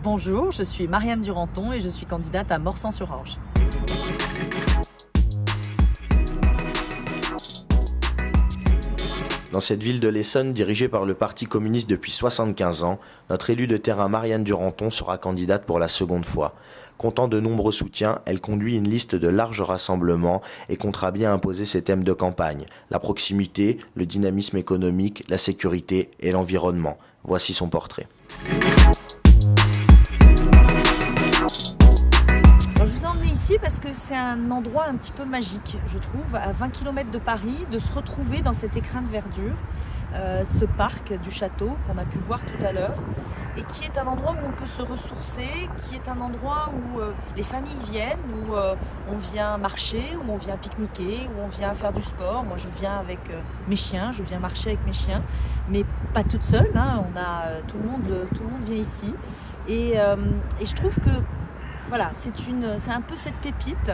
Bonjour, je suis Marianne Duranton et je suis candidate à Morsang-sur-Orge. Dans cette ville de l'Essonne, dirigée par le Parti communiste depuis 75 ans, notre élue de terrain Marianne Duranton sera candidate pour la seconde fois. Comptant de nombreux soutiens, elle conduit une liste de larges rassemblements et comptera bien imposer ses thèmes de campagne: la proximité, le dynamisme économique, la sécurité et l'environnement. Voici son portrait. Ici parce que c'est un endroit un petit peu magique, je trouve, à 20 km de Paris, de se retrouver dans cet écrin de verdure, ce parc du château qu'on a pu voir tout à l'heure, et qui est un endroit où on peut se ressourcer, qui est un endroit où les familles viennent, où on vient marcher, où on vient pique-niquer, où on vient faire du sport. Moi je viens avec mes chiens, je viens marcher avec mes chiens, mais pas toute seule, hein. Tout le monde vient ici, et je trouve que voilà, c'est un peu cette pépite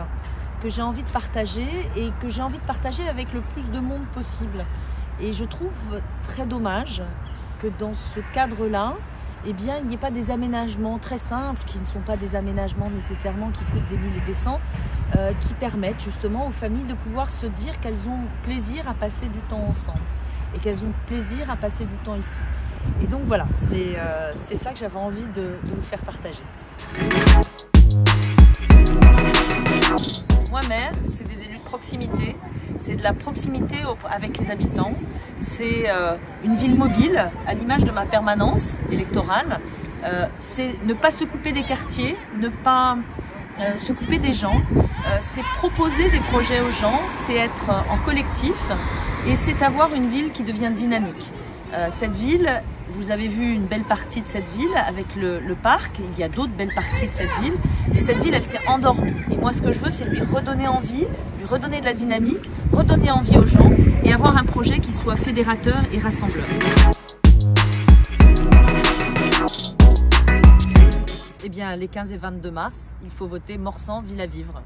que j'ai envie de partager et que j'ai envie de partager avec le plus de monde possible. Et je trouve très dommage que dans ce cadre-là, eh bien, il n'y ait pas des aménagements très simples, qui ne sont pas des aménagements nécessairement qui coûtent des milliers et des cents, qui permettent justement aux familles de pouvoir se dire qu'elles ont plaisir à passer du temps ensemble et qu'elles ont plaisir à passer du temps ici. Et donc voilà, c'est ça que j'avais envie de vous faire partager. Moi, maire, c'est des élus de proximité, c'est de la proximité avec les habitants, c'est une ville mobile, à l'image de ma permanence électorale, c'est ne pas se couper des quartiers, ne pas se couper des gens, c'est proposer des projets aux gens, c'est être en collectif et c'est avoir une ville qui devient dynamique. Cette ville, vous avez vu une belle partie de cette ville avec le parc, il y a d'autres belles parties de cette ville, et cette ville elle s'est endormie. Et moi ce que je veux c'est lui redonner envie, lui redonner de la dynamique, redonner envie aux gens et avoir un projet qui soit fédérateur et rassembleur. Eh bien les 15 et 22 mars, il faut voter Morsang Ville à Vivre.